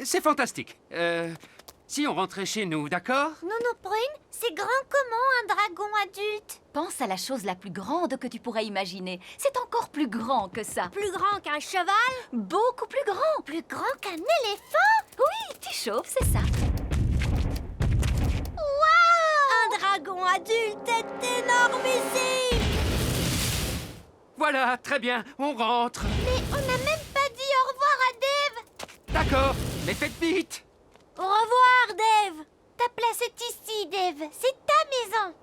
c'est fantastique. Si on rentrait chez nous, d'accord? Nounou Prune, c'est grand comment un dragon adulte? Pense à la chose la plus grande que tu pourrais imaginer. C'est encore plus grand que ça. Plus grand qu'un cheval? Beaucoup plus grand. Plus grand qu'un éléphant? Oui, tu chauffes, c'est ça. Waouh! Un dragon adulte est énormissime! Voilà, très bien, on rentre. Mais on n'a même pas dit au revoir à Dave! D'accord, mais faites vite. Au revoir, Dave! Ta place est ici, Dave. C'est ta maison.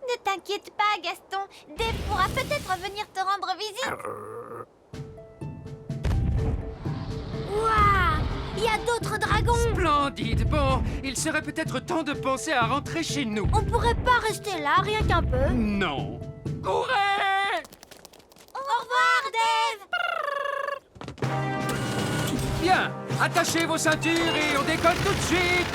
Ne t'inquiète pas, Gaston. Dave pourra peut-être venir te rendre visite. Waouh! Il y a d'autres dragons! Splendide. Bon, il serait peut-être temps de penser à rentrer chez nous. On pourrait pas rester là, rien qu'un peu. Non. Courez! Au revoir, Dave! Bien, attachez vos ceintures et on décolle tout de suite.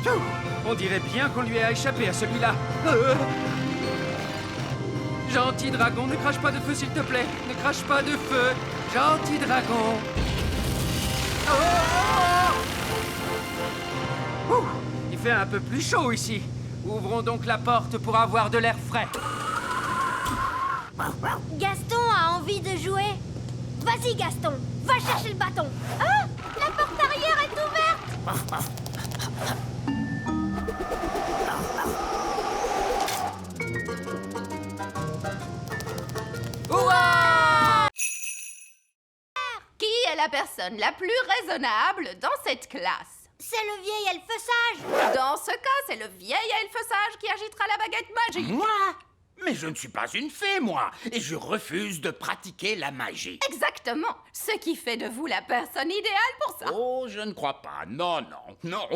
Pfiou, on dirait bien qu'on lui a échappé à celui-là. Gentil dragon, ne crache pas de feu, s'il te plaît. Ne crache pas de feu. Gentil dragon. Ouh, il fait un peu plus chaud ici. Ouvrons donc la porte pour avoir de l'air frais. Gaston a envie de jouer. Vas-y, Gaston, va chercher le bâton. Ah! La porte arrière est ouverte! Ouah! Qui est la personne la plus raisonnable dans cette classe? C'est le vieil elfe sage. Dans ce cas, c'est le vieil elfe sage qui agitera la baguette magique. Moi? Mais je ne suis pas une fée, moi, et je refuse de pratiquer la magie. Exactement. Ce qui fait de vous la personne idéale pour ça. Oh, je ne crois pas. Non, non, non.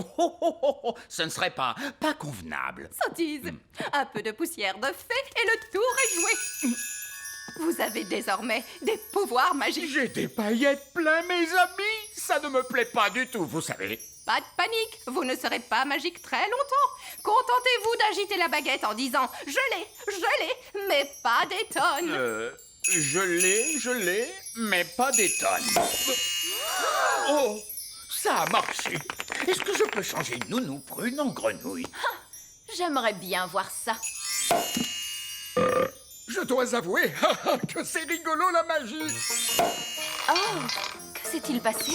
Ce ne serait pas convenable. Sottise. Un peu de poussière de fée et le tour est joué. Vous avez désormais des pouvoirs magiques. J'ai des paillettes plein, mes amis. Ça ne me plaît pas du tout, vous savez. Pas de panique, vous ne serez pas magique très longtemps. Contentez-vous d'agiter la baguette en disant « Je l'ai, mais pas des tonnes Je l'ai, mais pas des tonnes. Oh, ça a marché. Est-ce que je peux changer Nounou Prune en grenouille? » J'aimerais bien voir ça. Je dois avouer que c'est rigolo la magie. Oh, que s'est-il passé?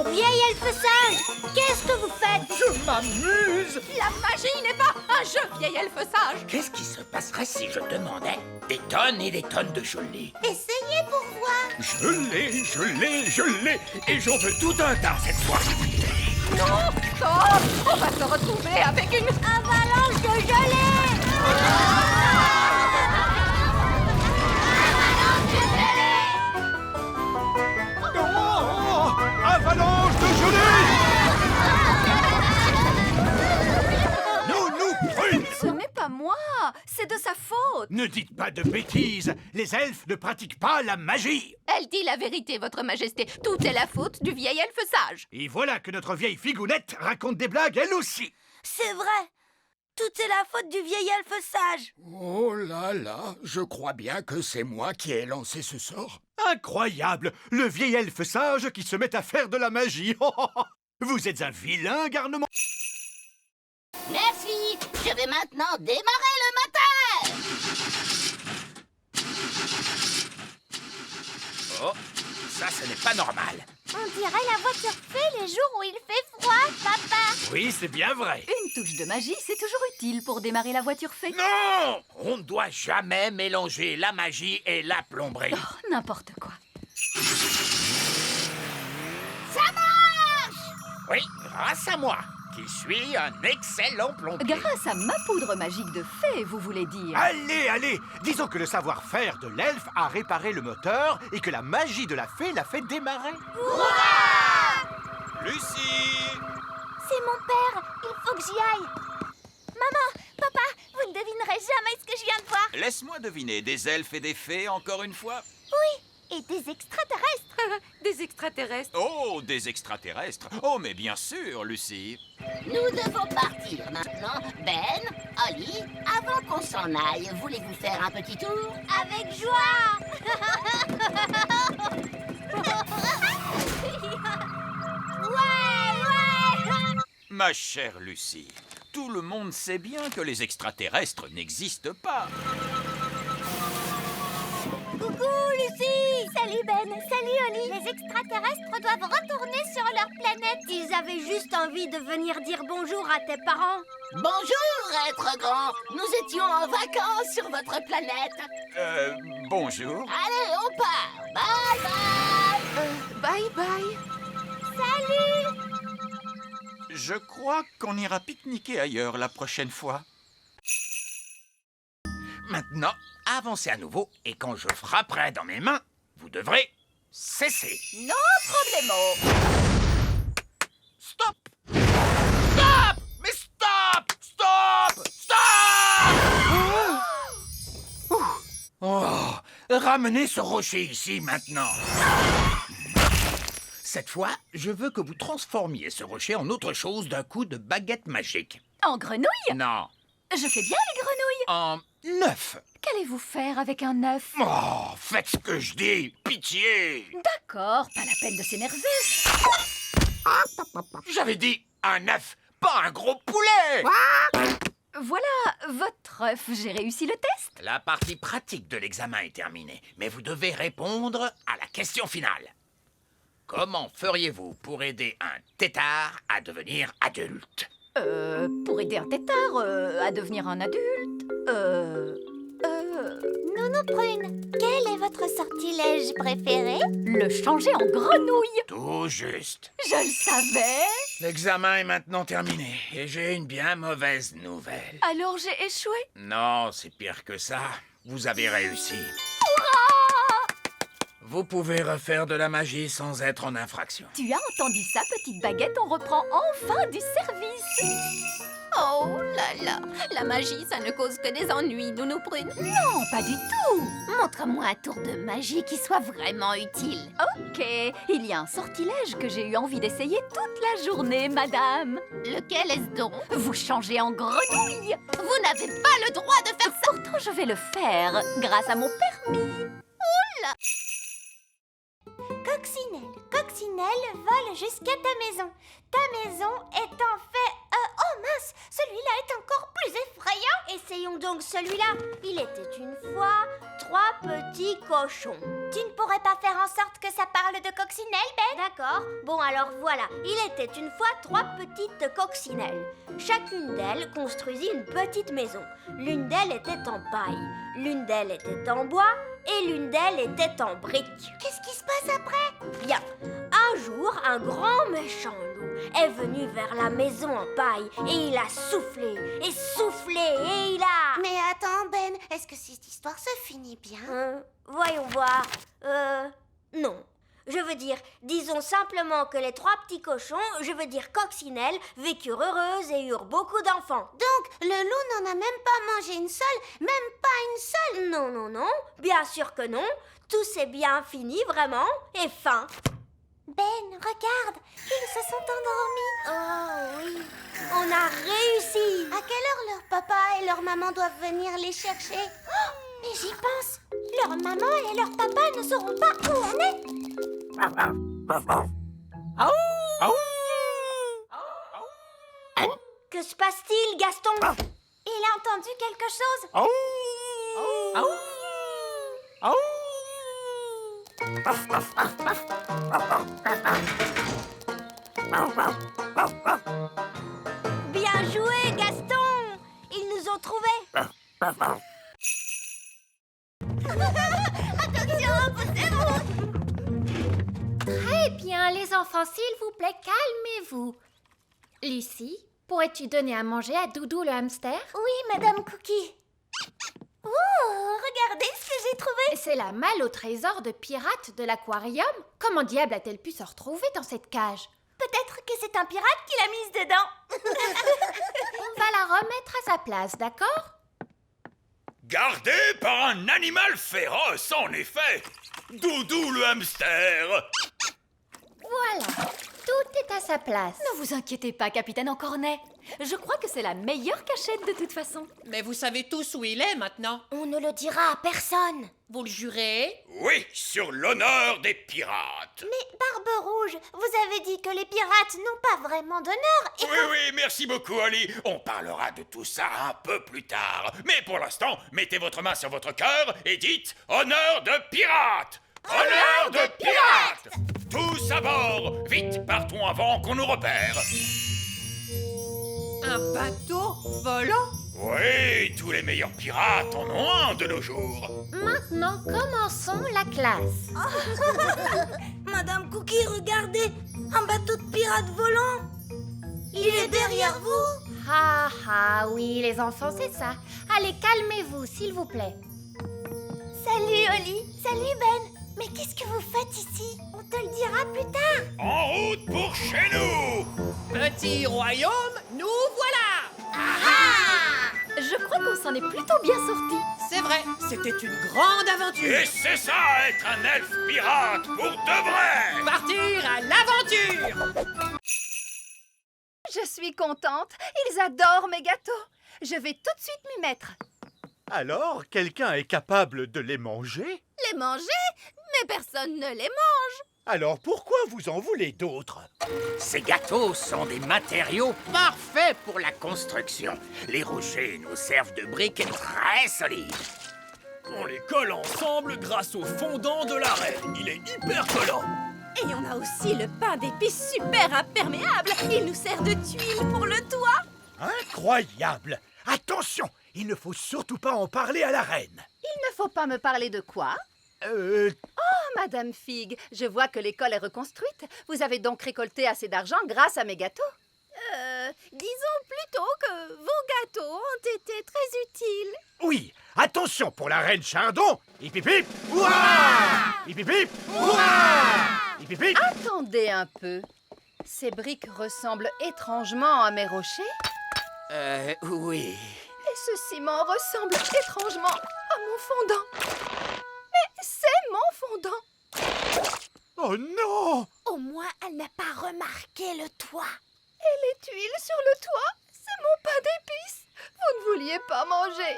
Vieil elfe sage, qu'est-ce que vous faites? Je m'amuse. La magie n'est pas un jeu, vieil elfe sage. Qu'est-ce qui se passerait si je demandais des tonnes et des tonnes de gelée? Essayez pour voir. Je l'ai, et j'en veux tout un tas cette fois. Non, oh, on va se retrouver avec une Avalanche de gelée! Oh, avalanche de gelée! Nounou Prune! Ce n'est pas moi, c'est de sa faute. Ne dites pas de bêtises. Les elfes ne pratiquent pas la magie. Elle dit la vérité, votre majesté. Tout est la faute du vieil elfe sage. Et voilà que notre vieille figounette raconte des blagues elle aussi. C'est vrai! Tout est la faute du vieil elfe sage! Oh là là, je crois bien que c'est moi qui ai lancé ce sort. Incroyable. Le vieil elfe sage qui se met à faire de la magie. Vous êtes un vilain garnement. Merci. Je vais maintenant démarrer le moteur. Oh, ça, ce n'est pas normal. On dirait la voiture fée les jours où il fait froid, papa! Oui, c'est bien vrai. Une touche de magie, c'est toujours utile pour démarrer la voiture fée. Non! On ne doit jamais mélanger la magie et la plomberie. Oh, n'importe quoi. Ça marche. Oui, grâce à moi, qui suis un excellent plombier. Grâce à ma poudre magique de fée, vous voulez dire? Allez, allez. Disons que le savoir-faire de l'elfe a réparé le moteur et que la magie de la fée l'a fait démarrer. Lucie! C'est mon père! Il faut que j'y aille! Maman! Papa! Vous ne devinerez jamais ce que je viens de voir! Laisse-moi deviner, des elfes et des fées encore une fois? Oui! Et des extraterrestres! Des extraterrestres. Oh, des extraterrestres! Oh, mais bien sûr, Lucie! Nous devons partir maintenant, Ben, Holly, avant qu'on s'en aille. Voulez-vous faire un petit tour? Avec joie. Ouais. Ma chère Lucie, tout le monde sait bien que les extraterrestres n'existent pas. Coucou Lucie. Salut Ben, salut Oli. Les extraterrestres doivent retourner sur leur planète. Ils avaient juste envie de venir dire bonjour à tes parents. Bonjour, être grand. Nous étions en vacances sur votre planète. Bonjour. Allez, on part. Bye bye. Bye bye. Salut. Je crois qu'on ira pique-niquer ailleurs la prochaine fois. Maintenant, avancez à nouveau et quand je frapperai dans mes mains, vous devrez cesser. No problemo. Stop! Stop! Mais stop! Stop! Stop! Oh, ramenez ce rocher ici maintenant. Cette fois, je veux que vous transformiez ce rocher en autre chose d'un coup de baguette magique. En grenouille? Non, Je fais bien les grenouilles. en œuf. Qu'allez-vous faire avec un œuf? Oh, faites ce que je dis, pitié. D'accord, pas la peine de s'énerver. J'avais dit un œuf, pas un gros poulet. Voilà, votre œuf, j'ai réussi le test. La partie pratique de l'examen est terminée, mais vous devez répondre à la question finale. Comment feriez-vous pour aider un tétard à devenir adulte? Pour aider un tétard à devenir un adulte, Nounou Prune, quel est votre sortilège préféré? le changer en grenouille. Tout juste. Je le savais. L'examen est maintenant terminé et j'ai une bien mauvaise nouvelle. Alors j'ai échoué. Non, c'est pire que ça. Vous avez réussi. Vous pouvez refaire de la magie sans être en infraction. Tu as entendu ça, petite baguette, on reprend enfin du service. Oh là là. La magie, ça ne cause que des ennuis, Nounou Prune. Non, pas du tout. Montre-moi un tour de magie qui soit vraiment utile. Ok, il y a un sortilège que j'ai eu envie d'essayer toute la journée, madame. Lequel est-ce donc? Vous changez en grenouille. Vous n'avez pas le droit de faire ça. Pourtant, je vais le faire grâce à mon permis. Coccinelle vole jusqu'à ta maison. Ta maison est en fait... oh mince, celui-là est encore plus effrayant. Essayons donc celui-là. Il était une fois 3 petits cochons. Tu ne pourrais pas faire en sorte que ça parle de coccinelle, Ben? D'accord. Bon, alors voilà. Il était une fois 3 petites coccinelles. Chacune d'elles construisit une petite maison. L'une d'elles était en paille, l'une d'elles était en bois et l'une d'elles était en briques. Qu'est-ce qui se passe après? Bien. Un jour, un grand méchant loup est venu vers la maison en paille et il a soufflé et soufflé et il a... Mais attends, Ben, est-ce que cette histoire se finit bien? Voyons voir. Non. Je veux dire, disons simplement que les 3 petits cochons, je veux dire coccinelles, vécurent heureuses et eurent beaucoup d'enfants. Donc, le loup n'en a même pas mangé une seule, même pas une seule. Non, non, non, bien sûr que non. Tout s'est bien fini, vraiment, et fin. Ben, regarde, ils se sont endormis. Oh oui. On a réussi. À quelle heure leur papa et leur maman doivent venir les chercher? Mais j'y pense. Leur maman et leur papa ne sauront pas où on est. Que se passe-t-il, Gaston? Il a entendu quelque chose? Bien joué, Gaston! Ils nous ont trouvés. Attention, poussez-vous! Très bien, les enfants, s'il vous plaît, calmez-vous. Lucie, pourrais-tu donner à manger à Doudou le hamster? Oui, Madame Cookie. Oh, regardez ce que j'ai trouvé. C'est la malle au trésor de pirate de l'aquarium. Comment diable a-t-elle pu se retrouver dans cette cage? Peut-être que c'est un pirate qui l'a mise dedans. On va la remettre à sa place, d'accord? Gardé par un animal féroce, en effet. Doudou le hamster. Voilà, tout est à sa place. Ne vous inquiétez pas, capitaine Encornet. Je crois que c'est la meilleure cachette de toute façon. Mais vous savez tous où il est maintenant. On ne le dira à personne. Vous le jurez? Oui, sur l'honneur des pirates. Mais Barbe Rouge, vous avez dit que les pirates n'ont pas vraiment d'honneur et Oui, oui, merci beaucoup, Oli. On parlera de tout ça un peu plus tard. Mais pour l'instant, mettez votre main sur votre cœur et dites « Honneur de pirate !» Honneur de pirate! Tous à bord! Vite, partons avant qu'on nous repère. Un bateau volant? Oui, tous les meilleurs pirates en ont un de nos jours. Maintenant, commençons la classe. Madame Cookie, regardez, un bateau de pirates volant. Il est derrière vous. Ah ah, oui, les enfants, c'est ça. Allez, calmez-vous, s'il vous plaît. Salut Oli, salut Ben. Mais qu'est-ce que vous faites ici? On te le dira plus tard. En route pour chez nous! Petit royaume, nous voilà! Je crois qu'on s'en est plutôt bien sortis. C'est vrai, c'était une grande aventure. Et c'est ça, être un elfe pirate pour de vrai! Partir à l'aventure! Je suis contente. Ils adorent mes gâteaux. Je vais tout de suite m'y mettre. Alors, quelqu'un est capable de les manger? Les manger? Mais personne ne les mange. Alors pourquoi vous en voulez d'autres? Ces gâteaux sont des matériaux parfaits pour la construction. Les rochers nous servent de briques très solides. On les colle ensemble grâce au fondant de la reine. Il est hyper collant. Et on a aussi le pain d'épices super imperméable. Il nous sert de tuile pour le toit. Incroyable! Attention, il ne faut surtout pas en parler à la reine. Il ne faut pas me parler de quoi? Madame Fig, je vois que l'école est reconstruite. Vous avez donc récolté assez d'argent grâce à mes gâteaux? Disons plutôt que vos gâteaux ont été très utiles. Oui, attention pour la reine Chardon. Hip hip hip! Ouah! Hip hip hip! Ouah! Hip hip hip! Attendez un peu. Ces briques ressemblent étrangement à mes rochers. Oui. Et ce ciment ressemble étrangement à mon fondant. Mais c'est mon fondant. Oh non! Au moins, elle n'a pas remarqué le toit. Et les tuiles sur le toit, c'est mon pain d'épices. Vous ne vouliez pas manger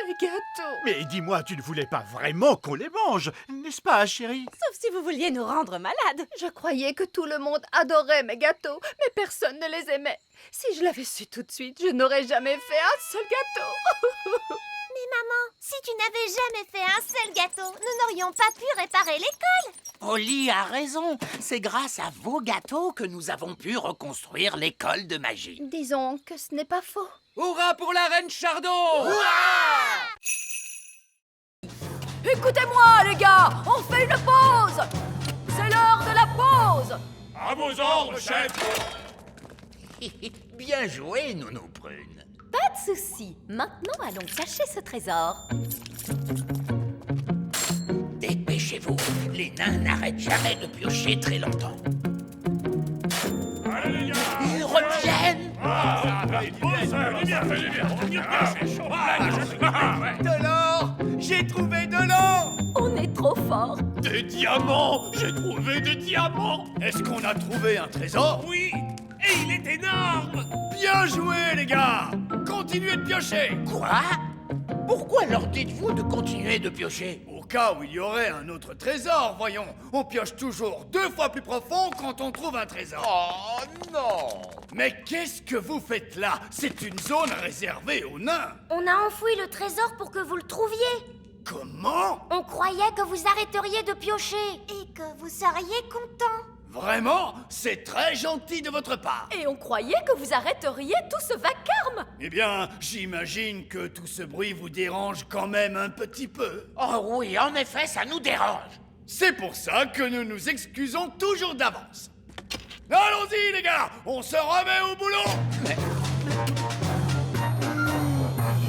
mes gâteaux. Mais dis-moi, tu ne voulais pas vraiment qu'on les mange, n'est-ce pas, chérie? Sauf si vous vouliez nous rendre malades. Je croyais que tout le monde adorait mes gâteaux, mais personne ne les aimait. Si je l'avais su tout de suite, je n'aurais jamais fait un seul gâteau. Mais maman, si tu n'avais jamais fait un seul gâteau, nous n'aurions pas pu réparer l'école. Oli a raison. C'est grâce à vos gâteaux que nous avons pu reconstruire l'école de magie. Disons que ce n'est pas faux. Hurrah pour la reine Chardon! Écoutez-moi, les gars, on fait une pause. C'est l'heure de la pause. À vos ordres, chef! Bien joué, Nounou Prune. Pas de souci. Maintenant, allons cacher ce trésor. Dépêchez-vous, les nains n'arrêtent jamais de piocher très longtemps. Ils reviennent! De l'or! J'ai trouvé de l'or! On est trop fort. Des diamants! J'ai trouvé des diamants! Est-ce qu'on a trouvé un trésor? Oui! Et il est énorme! Bien joué, les gars! Continuez de piocher! Quoi? Pourquoi leur dites-vous de continuer de piocher? Au cas où il y aurait un autre trésor, voyons. On pioche toujours 2 fois plus profond quand on trouve un trésor. Oh non! Mais qu'est-ce que vous faites là? C'est une zone réservée aux nains. On a enfoui le trésor pour que vous le trouviez. Comment? On croyait que vous arrêteriez de piocher et que vous seriez content. Vraiment? C'est très gentil de votre part. Et on croyait que vous arrêteriez tout ce vacarme. Eh bien, j'imagine que tout ce bruit vous dérange quand même un petit peu. Oh oui, en effet, ça nous dérange. C'est pour ça que nous nous excusons toujours d'avance. Allons-y, les gars! On se remet au boulot!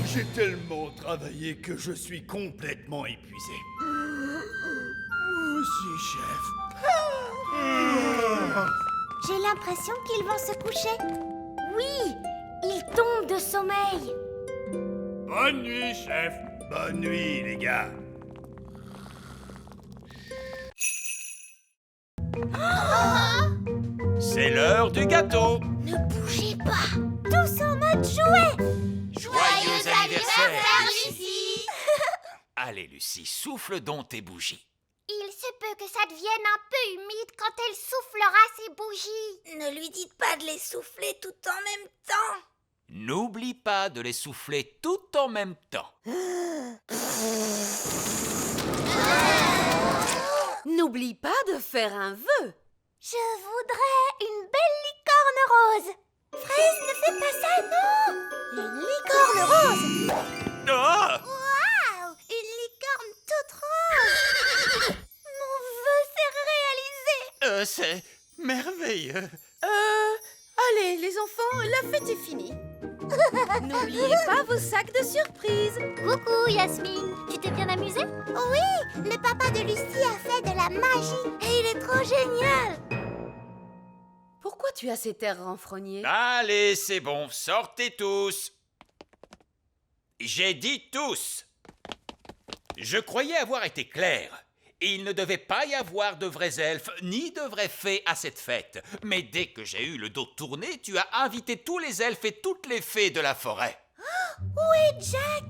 J'ai tellement travaillé que je suis complètement épuisé. Moi aussi, chef. J'ai l'impression qu'ils vont se coucher. Oui, ils tombent de sommeil. Bonne nuit, chef. Bonne nuit, les gars. C'est l'heure du gâteau. Ne bougez pas. Tous tous en mode jouet. Joyeux anniversaire, Lucie. Allez, Lucie, souffle donc tes bougies. Il se peut que ça devienne un peu humide quand elle soufflera ses bougies. Ne lui dites pas de les souffler tout en même temps. N'oublie pas de les souffler tout en même temps. N'oublie pas de faire un vœu. Je voudrais une belle licorne rose. Fraise, ne fais pas ça, non. Une licorne rose. Ah! Waouh, une licorne toute rose. Mon vœu s'est réalisé. C'est merveilleux. Allez, les enfants, la fête est finie. N'oubliez pas vos sacs de surprise. Coucou Yasmine, tu t'es bien amusée? Oui, le papa de Lucie a fait de la magie et il est trop génial. Pourquoi tu as cet air renfrogné? Allez, c'est bon, sortez tous. J'ai dit tous. Je croyais avoir été clair. Il ne devait pas y avoir de vrais elfes ni de vraies fées à cette fête. Mais dès que j'ai eu le dos tourné, tu as invité tous les elfes et toutes les fées de la forêt. Où est Jack?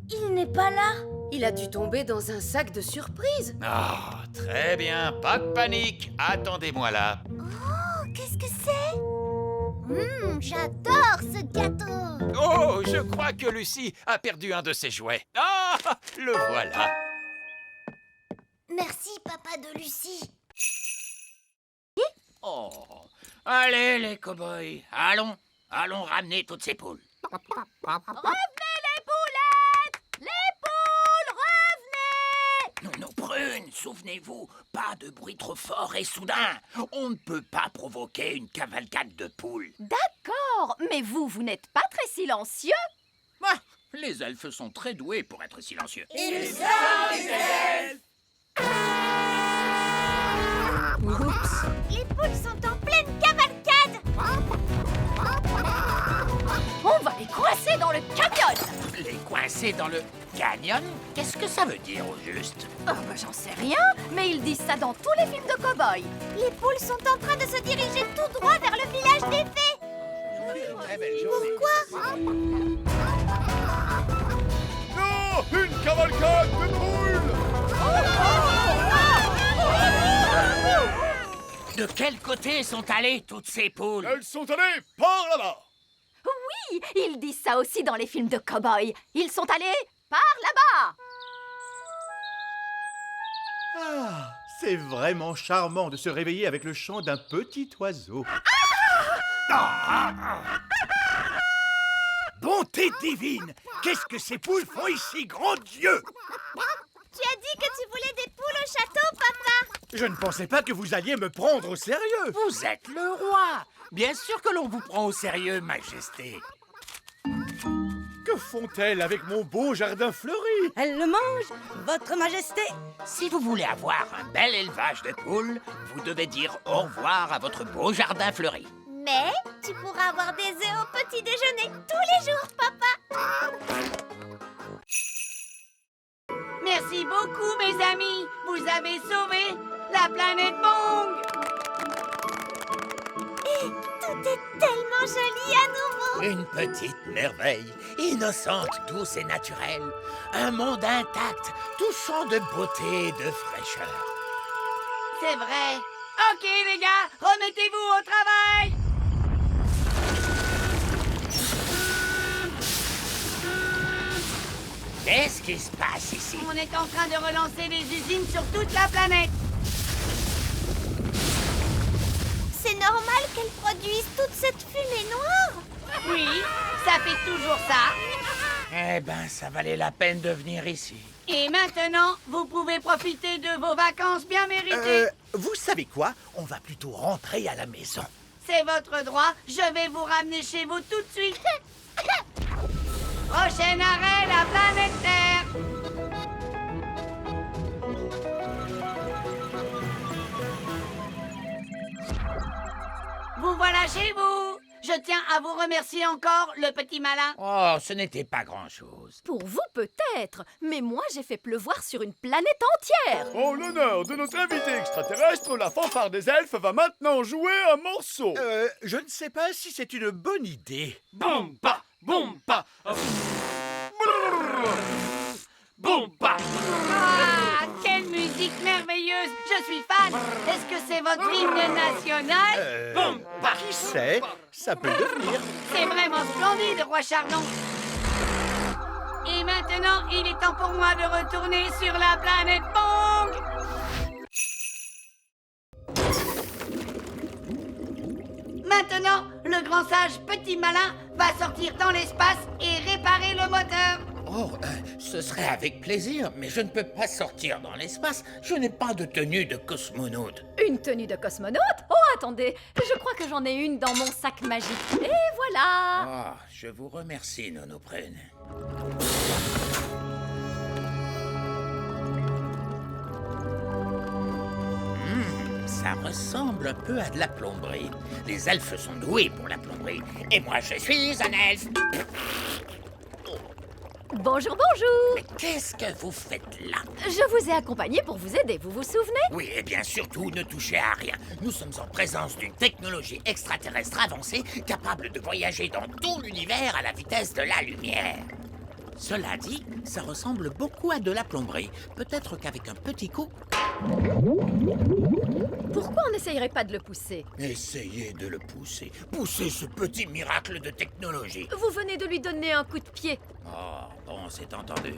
Il n'est pas là. Il a dû tomber dans un sac de surprise. Ah, très bien, pas de panique. Attendez-moi là. Oh, qu'est-ce que c'est? J'adore ce gâteau. Oh, je crois que Lucie a perdu un de ses jouets. Ah, le voilà. Merci, papa de Lucie. Oh. Allez, les cow-boys, allons ramener toutes ces poules. Revenez les poulettes! Les poules, revenez! Non, Prune, souvenez-vous, pas de bruit trop fort et soudain. On ne peut pas provoquer une cavalcade de poules. D'accord, mais vous n'êtes pas très silencieux. Ah, les elfes sont très doués pour être silencieux. Ils sont les elfes. Oups. Les poules sont en pleine cavalcade. On va les coincer dans le canyon. Les coincer dans le canyon? Qu'est-ce que ça veut dire au juste? Oh, bah, j'en sais rien, mais ils disent ça dans tous les films de cow-boys. Les poules sont en train de se diriger tout droit vers le village des fées. Pourquoi? Non, une cavalcade de poules! De quel côté sont allées toutes ces poules? Elles sont allées par là-bas. Oui, ils disent ça aussi dans les films de cow-boys. Ils sont allés par là-bas. Ah, c'est vraiment charmant de se réveiller avec le chant d'un petit oiseau. Bonté divine! Qu'est-ce que ces poules font ici, grand Dieu? Tu as dit que tu voulais des poules au château, papa. Je ne pensais pas que vous alliez me prendre au sérieux. Vous êtes le roi. Bien sûr que l'on vous prend au sérieux, Majesté. Que font-elles avec mon beau jardin fleuri? Elle le mange, votre majesté. Si vous voulez avoir un bel élevage de poules, vous devez dire au revoir à votre beau jardin fleuri. Mais tu pourras avoir des œufs au petit déjeuner tous les jours, papa. Merci beaucoup, mes amis. Vous avez sauvé la planète Bong. Et tout est tellement joli à nouveau. Une petite merveille, innocente, douce et naturelle. Un monde intact, touchant de beauté et de fraîcheur. C'est vrai. Ok, les gars, remettez-vous au travail. Qu'est-ce qui se passe ici? On est en train de relancer les usines sur toute la planète. C'est normal qu'elles produisent toute cette fumée noire. Oui, ça fait toujours ça. Eh ben, ça valait la peine de venir ici. Et maintenant, vous pouvez profiter de vos vacances bien méritées. Vous savez quoi? On va plutôt rentrer à la maison. C'est votre droit. Je vais vous ramener chez vous tout de suite. Prochain arrêt, la planète Terre. Vous voilà chez vous. Je tiens à vous remercier encore, le petit malin. Oh, ce n'était pas grand-chose. Pour vous peut-être, mais moi j'ai fait pleuvoir sur une planète entière. En l'honneur de notre invité extraterrestre, la fanfare des elfes va maintenant jouer un morceau. Je ne sais pas si c'est une bonne idée. Bomba, bomba. Bomba. Ah, quelle musique merveilleuse. Je suis fan. Est-ce que c'est votre hymne national? Bomba. Qui sait? Ça peut devenir. C'est vraiment splendide, roi Chardon. Et maintenant, il est temps pour moi de retourner sur la planète Pong. Maintenant, le grand sage petit malin va sortir dans l'espace et réparer le moteur. Oh, ce serait avec plaisir, mais je ne peux pas sortir dans l'espace. Je n'ai pas de tenue de cosmonaute. Une tenue de cosmonaute? Oh, attendez, je crois que j'en ai une dans mon sac magique. Et voilà! Oh, je vous remercie, Nonoprène. Ça ressemble un peu à de la plomberie. Les elfes sont doués pour la plomberie. Et moi, je suis un elfe. Bonjour, bonjour! Mais qu'est-ce que vous faites là? Je vous ai accompagné pour vous aider, vous vous souvenez? Oui, et bien surtout, ne touchez à rien. Nous sommes en présence d'une technologie extraterrestre avancée capable de voyager dans tout l'univers à la vitesse de la lumière. Cela dit, ça ressemble beaucoup à de la plomberie. Peut-être qu'avec un petit coup... Pourquoi on n'essayerait pas de le pousser? Essayez de le pousser. Poussez ce petit miracle de technologie. Vous venez de lui donner un coup de pied. Oh, bon, c'est entendu.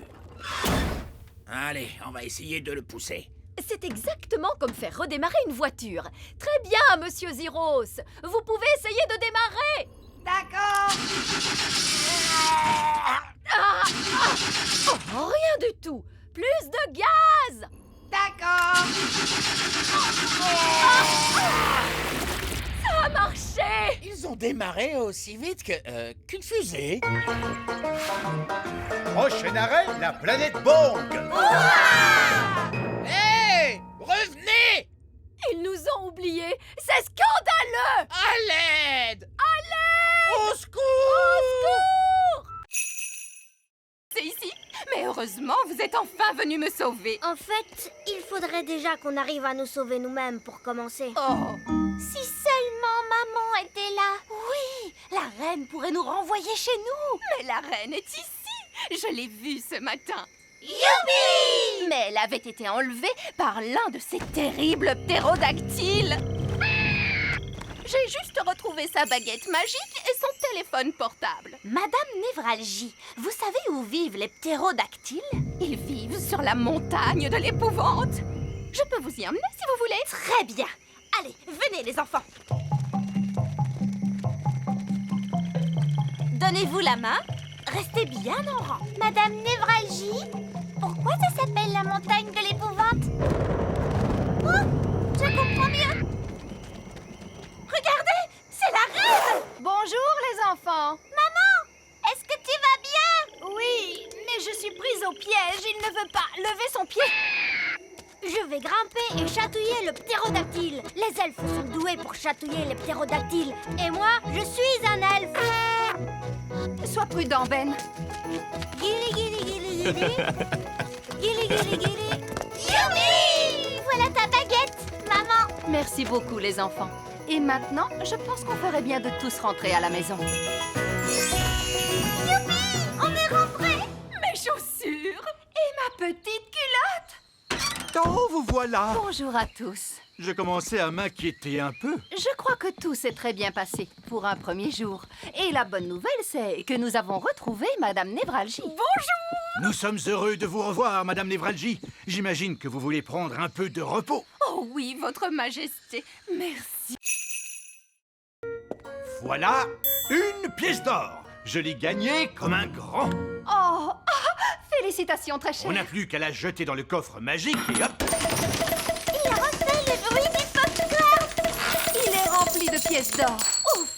Allez, on va essayer de le pousser. C'est exactement comme faire redémarrer une voiture. Très bien, monsieur Ziros. Vous pouvez essayer de démarrer. D'accord. Oh, rien du tout. Plus de gaz. D'accord. Ça a marché. Ils ont démarré aussi vite qu'une fusée. Prochain arrêt, la planète Bong. Hé! Revenez! Ils nous ont oubliés. C'est scandaleux. À l'aide! À l'aide! Au secours! Au secours! C'est ici. Mais heureusement, vous êtes enfin venu me sauver. En fait, il faudrait déjà qu'on arrive à nous sauver nous-mêmes pour commencer. Oh, Si seulement maman était là. oui, la reine pourrait nous renvoyer chez nous. Mais la reine est ici. Je l'ai vue ce matin. Youpi! Mais elle avait été enlevée par l'un de ces terribles ptérodactyles. J'ai juste retrouvé sa baguette magique et son téléphone portable. Madame Névralgie, vous savez où vivent les ptérodactyles? Ils vivent sur la montagne de l'épouvante. Je peux vous y emmener si vous voulez. Très bien. Allez, venez les enfants. Donnez-vous la main. Restez bien en rang. Madame Névralgie, pourquoi ça s'appelle la montagne de l'épouvante? Oh, je comprends mieux. Regardez, c'est la reine. Bonjour les enfants. Maman, est-ce que tu vas bien? Oui, mais je suis prise au piège. Il ne veut pas lever son pied. Je vais grimper et chatouiller le ptérodactyle. Les elfes sont doués pour chatouiller les ptérodactyles. Et moi, je suis un elfe. Sois prudent, Ben. Guili, guili, guili, guili. Guili, guili, guili. Youpi! Voilà ta baguette, maman. Merci beaucoup les enfants. Et maintenant, je pense qu'on ferait bien de tous rentrer à la maison. Youpi! On est rentrés. Mes chaussures et ma petite culotte. Oh, vous voilà. Bonjour à tous. Je commençais à m'inquiéter un peu. Je crois que tout s'est très bien passé pour un premier jour. Et la bonne nouvelle, c'est que nous avons retrouvé Madame Névralgie. Bonjour! Nous sommes heureux de vous revoir, Madame Névralgie. J'imagine que vous voulez prendre un peu de repos. Oh oui, Votre Majesté. Merci. Voilà une pièce d'or. Je l'ai gagnée comme un grand. Oh, félicitations, très cher. On n'a plus qu'à la jeter dans le coffre magique et hop. Il a refait le bruit du popcorn. Il est rempli de pièces d'or. Ouf!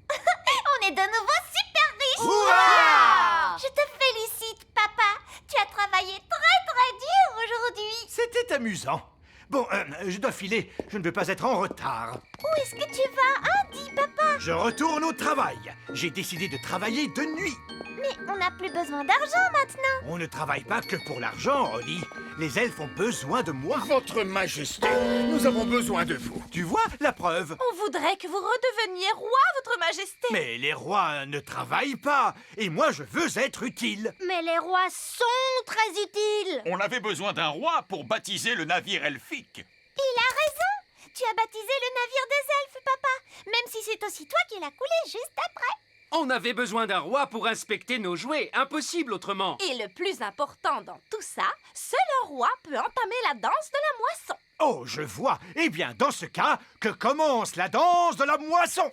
On est de nouveau super riches. Hurrah! Je te félicite, papa. Tu as travaillé très dur aujourd'hui. C'était amusant. Bon, je dois filer. Je ne veux pas être en retard. Où est-ce que tu vas, hein, dis papa? Je retourne au travail. J'ai décidé de travailler de nuit. Mais on n'a plus besoin d'argent maintenant. On ne travaille pas que pour l'argent, Holly. Les elfes ont besoin de moi. Votre Majesté, nous avons besoin de vous. Tu vois, la preuve. On voudrait que vous redeveniez roi, votre majesté. Mais les rois ne travaillent pas. Et moi, je veux être utile. Mais les rois sont très utiles. On avait besoin d'un roi pour baptiser le navire elfique. Il a raison. Tu as baptisé le navire des elfes, papa. Même si c'est aussi toi qui l'as coulé juste après. On avait besoin d'un roi pour inspecter nos jouets. Impossible autrement. Et le plus important dans tout ça, seul le roi peut entamer la danse de la moisson. Oh, je vois. Eh bien, dans ce cas, que commence la danse de la moisson.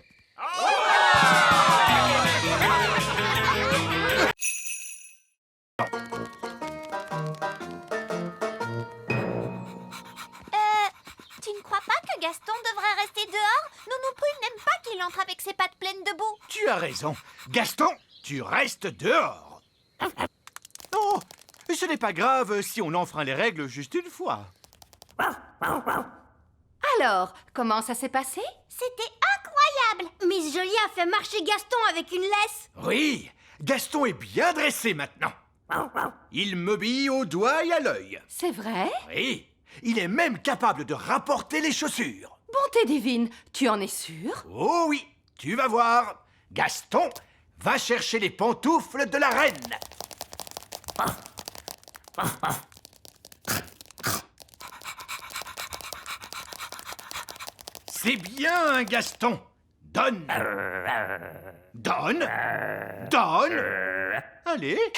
Tu ne crois pas que Gaston devrait rester dehors? Nounou Prune n'aime pas qu'il entre avec ses pattes pleines de boue. Tu as raison. Gaston, tu restes dehors. Non, ce n'est pas grave si on enfreint les règles juste une fois. Alors, comment ça s'est passé? C'était incroyable. Miss Jolie a fait marcher Gaston avec une laisse. Oui, Gaston est bien dressé maintenant. Il m'obéit au doigt et à l'œil. C'est vrai? Oui, il est même capable de rapporter les chaussures. Bonté divine, tu en es sûr? Oh oui, tu vas voir. Gaston, va chercher les pantoufles de la reine. C'est bien, Gaston. Donne. Donne. Donne. Allez.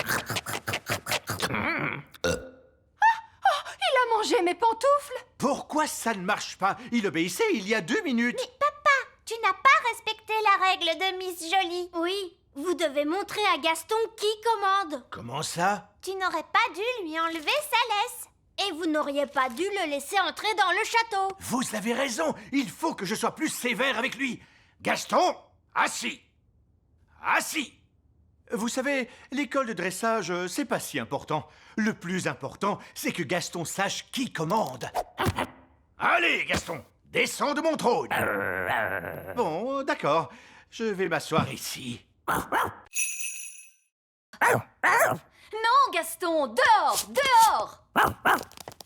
Il a mangé mes pantoufles. Pourquoi ça ne marche pas? Il obéissait il y a 2 minutes. Mais papa, tu n'as pas respecté la règle de Miss Jolie. Oui, vous devez montrer à Gaston qui commande. Comment ça? Tu n'aurais pas dû lui enlever sa laisse. Et vous n'auriez pas dû le laisser entrer dans le château. Vous avez raison. Il faut que je sois plus sévère avec lui. Gaston, assis. Assis. Vous savez, l'école de dressage, c'est pas si important. Le plus important, c'est que Gaston sache qui commande. Allez, Gaston, descends de mon trône. Bon, d'accord. Je vais m'asseoir ici. Non, Gaston, dehors, dehors!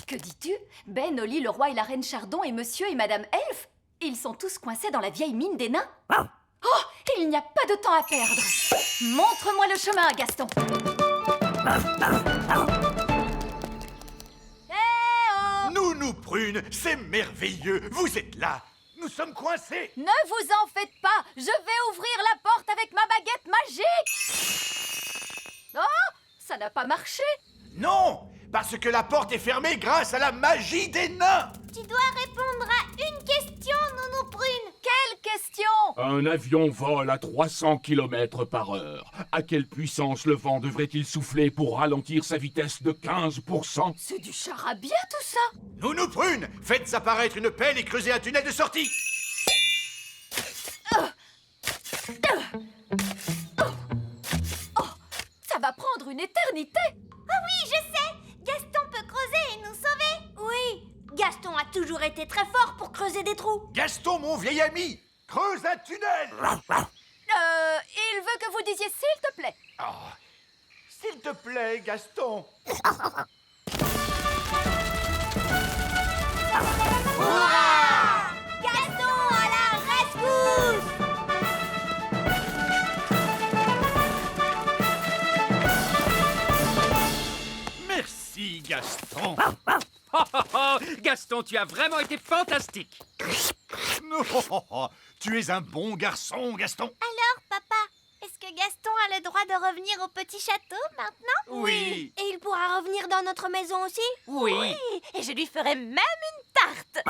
Que dis-tu? Ben, Oli, le roi et la reine Chardon et monsieur et madame Elfe, ils sont tous coincés dans la vieille mine des nains. Oh, il n'y a pas de temps à perdre. Montre-moi le chemin, Gaston. Nounou Prune, c'est merveilleux. Vous êtes là. Nous sommes coincés. Ne vous en faites pas, je vais ouvrir la porte avec ma baguette magique. Oh, ça n'a pas marché. Non, parce que la porte est fermée grâce à la magie des nains. Tu dois répondre à une question, Nounou Prune. Quelle question? Un avion vole à 300 km/h. À quelle puissance le vent devrait-il souffler pour ralentir sa vitesse de 15%? C'est du charabia tout ça. Nounou Prune, faites apparaître une pelle et creusez un tunnel de sortie. Ça va prendre une éternité. Ah oui, je sais. Gaston peut creuser et nous sauver. Oui, Gaston a toujours été très fort pour creuser des trous. Gaston, mon vieil ami, creuse un tunnel. Il veut que vous disiez s'il te plaît. Oh, s'il te plaît, Gaston. Hurrah! Gaston à la rescousse! Merci, Gaston. Gaston, tu as vraiment été fantastique. Tu es un bon garçon, Gaston. Alors, papa, est-ce que Gaston a le droit de revenir au petit château maintenant? Oui. Et il pourra revenir dans notre maison aussi? Oui. Et je lui ferai même une tarte.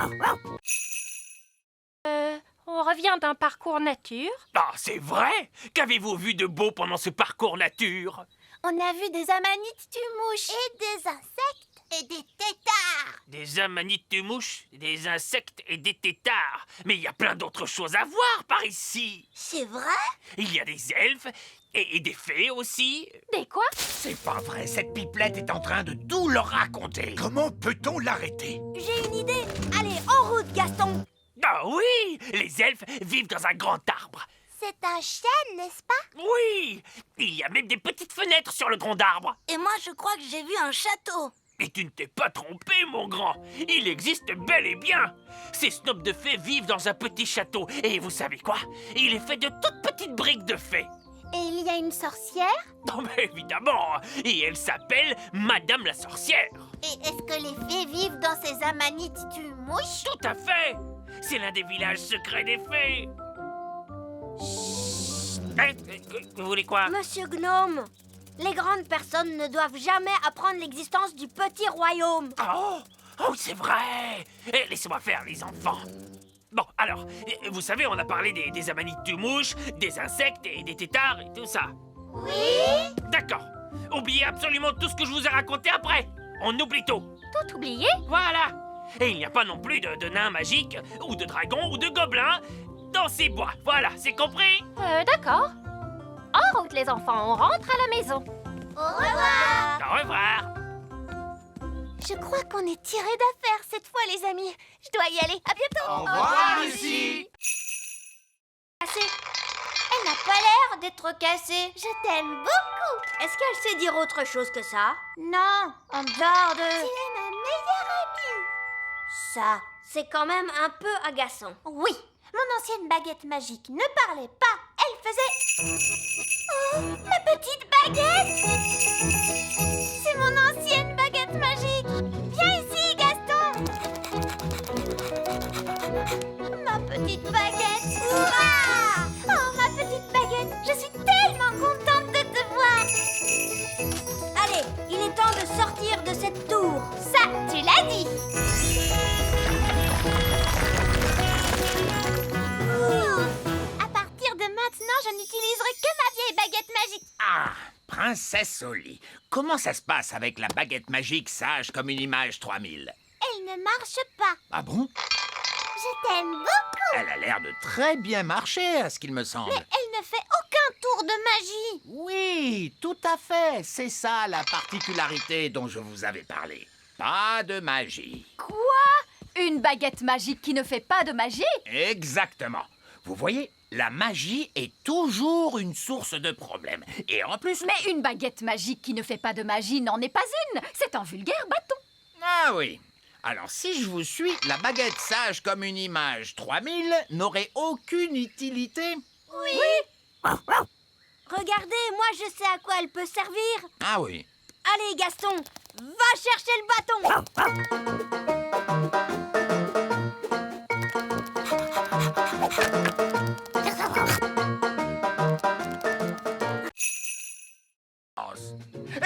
On revient d'un parcours nature. Ah, c'est vrai? Qu'avez-vous vu de beau pendant ce parcours nature? On a vu des amanites mouches et des insectes et des têtards. Des amanites de mouches, des insectes et des têtards. Mais il y a plein d'autres choses à voir par ici. C'est vrai? Il y a des elfes, Et des fées aussi. Des quoi? C'est pas vrai, cette pipelette est en train de tout leur raconter. Comment peut-on l'arrêter? J'ai une idée. Allez, en route, Gaston. Ah oui, les elfes vivent dans un grand arbre. C'est un chêne, n'est-ce pas? Oui, il y a même des petites fenêtres sur le grand arbre. Et moi, je crois que j'ai vu un château. Et tu ne t'es pas trompé, mon grand. Il existe bel et bien. Ces snobs de fées vivent dans un petit château. Et vous savez quoi? Il est fait de toutes petites briques de fées. Et il y a une sorcière? Non, mais évidemment. Et elle s'appelle Madame la sorcière. Et est-ce que les fées vivent dans ces amanites-tu-mouches? Tout à fait. C'est l'un des villages secrets des fées. Vous voulez quoi? Monsieur Gnome, les grandes personnes ne doivent jamais apprendre l'existence du petit royaume. Oh, c'est vrai. Laissez-moi faire, les enfants. Bon, alors, vous savez, on a parlé des amanites-tu-mouches, des insectes et des têtards et tout ça. Oui? D'accord. Oubliez absolument tout ce que je vous ai raconté après. On oublie tout. Tout oublié? Voilà. Et il n'y a pas non plus de nains magiques, ou de dragons, ou de gobelins dans ces bois. Voilà, c'est compris? D'accord. En route, les enfants, on rentre à la maison. Au revoir. Au revoir. Je crois qu'on est tiré d'affaire cette fois, les amis. Je dois y aller. À bientôt. Au revoir, Lucie. Cassée. Elle n'a pas l'air d'être cassée. Je t'aime beaucoup. Est-ce qu'elle sait dire autre chose que ça? Non, en dehors de... Tu es ma meilleure amie. Ça, c'est quand même un peu agaçant. Oui, mon ancienne baguette magique ne parlait pas. Elle faisait... Oh, ma petite baguette! C'est mon ancienne baguette magique. Viens ici, Gaston. Ma petite baguette. Ouah! Oh, ma petite baguette, je suis tellement contente de te voir. Allez, il est temps de sortir de cette tour. Ça, tu l'as dit. À partir de maintenant, je n'utiliserai que ma vieille baguette magique. Ah, Princesse Oli, comment ça se passe avec la baguette magique sage comme une image 3000? Elle ne marche pas. Ah bon? Je t'aime beaucoup. Elle a l'air de très bien marcher, à ce qu'il me semble. Mais elle ne fait aucun tour de magie. Oui, tout à fait. C'est ça la particularité dont je vous avais parlé. Pas de magie. Quoi? Une baguette magique qui ne fait pas de magie? Exactement. Vous voyez, la magie est toujours une source de problèmes. Et en plus... Mais une baguette magique qui ne fait pas de magie n'en est pas une. C'est un vulgaire bâton. Ah oui. Alors, si je vous suis, la baguette sage comme une image 3000 n'aurait aucune utilité. Oui. Regardez, moi je sais à quoi elle peut servir. Ah oui. Allez, Gaston, va chercher le bâton.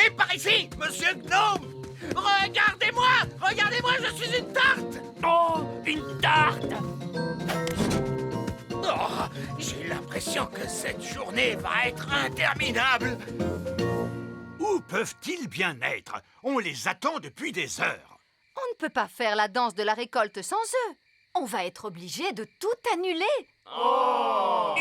Et par ici, monsieur Gnome! Regardez-moi! Regardez-moi, je suis une tarte! Oh, une tarte! Oh, j'ai l'impression que cette journée va être interminable. Où peuvent-ils bien être? On les attend depuis des heures. On ne peut pas faire la danse de la récolte sans eux. On va être obligé de tout annuler. Oh!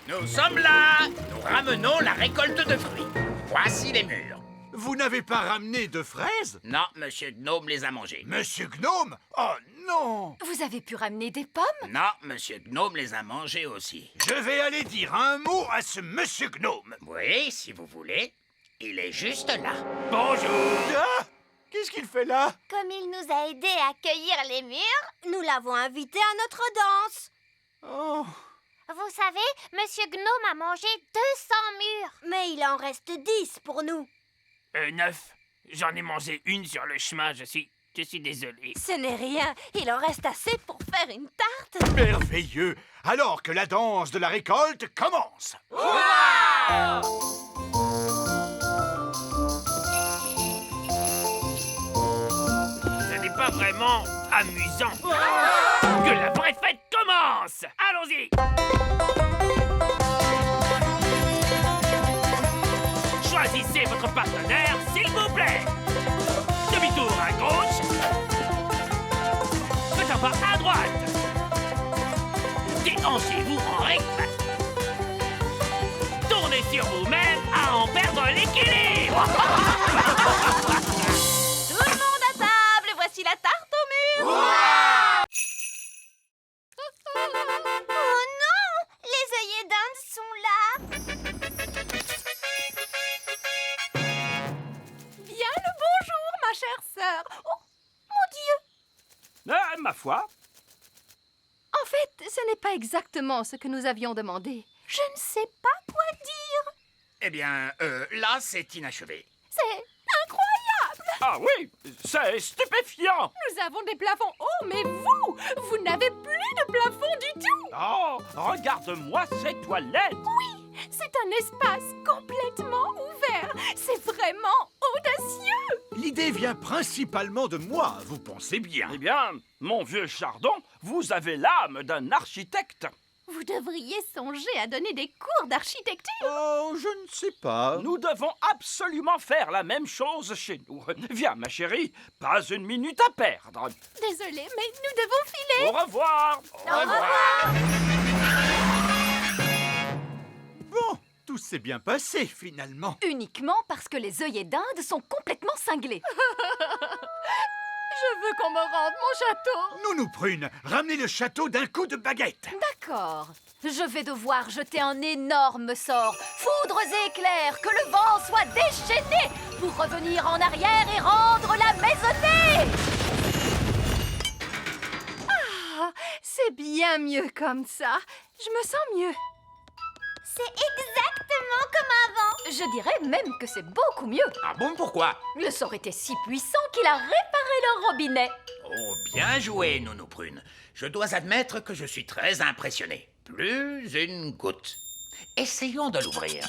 Nous sommes là! Nous ramenons la récolte de fruits. Voici les murs. Vous n'avez pas ramené de fraises? Non, monsieur Gnome les a mangés. Monsieur Gnome? Oh non! Vous avez pu ramener des pommes? Non, monsieur Gnome les a mangés aussi. Je vais aller dire un mot à ce monsieur Gnome. Oui, si vous voulez. Il est juste là. Bonjour! Ah! Qu'est-ce qu'il fait là? Comme il nous a aidés à cueillir les murs, nous l'avons invité à notre danse. Oh! Vous savez, Monsieur Gnome a mangé 200 murs. Mais il en reste 10 pour nous. 9. J'en ai mangé une sur le chemin, je suis désolé. Ce n'est rien, il en reste assez pour faire une tarte. Merveilleux! Alors que la danse de la récolte commence! Ce n'est pas vraiment amusant. Que la vraie fête commence! Allons-y! Choisissez votre partenaire, s'il vous plaît. Demi-tour à gauche. Faites un pas à droite. Déhanchez-vous en recte. Tournez attendez sur vous-même à en perdre l'équilibre. Tout le monde à table, voici la tarte au mur. Oh non! Les œillets d'Inde sont là! Bien le bonjour, ma chère sœur. Oh, mon Dieu! Ma foi. En fait, ce n'est pas exactement ce que nous avions demandé. Je ne sais pas quoi dire. Eh bien, là, c'est inachevé. C'est incroyable! Ah oui, c'est stupéfiant. Nous avons des plafonds hauts, mais vous n'avez plus de plafond du tout! Oh, regarde-moi ces toilettes. Oui, c'est un espace complètement ouvert. C'est vraiment audacieux! L'idée vient principalement de moi, vous pensez bien. Eh bien, mon vieux Chardon, vous avez l'âme d'un architecte. Vous devriez songer à donner des cours d'architecture. Oh, je ne sais pas. Nous devons absolument faire la même chose chez nous. Viens, ma chérie, pas une minute à perdre. Désolée, mais nous devons filer. Au revoir. Au revoir! Bon, tout s'est bien passé, finalement. Uniquement parce que les œillets d'Inde sont complètement cinglés. Je veux qu'on me rende mon château. Nounou Prune, ramenez le château d'un coup de baguette. D'accord. Je vais devoir jeter un énorme sort. Foudres et éclairs, que le vent soit déchaîné pour revenir en arrière et rendre la maisonnée. Ah, c'est bien mieux comme ça. Je me sens mieux. C'est exactement comme avant! Je dirais même que c'est beaucoup mieux. Ah bon, pourquoi? Le sort était si puissant qu'il a réparé le robinet. Oh, bien joué, Nounou Prune. Je dois admettre que je suis très impressionné. Plus une goutte. Essayons de l'ouvrir.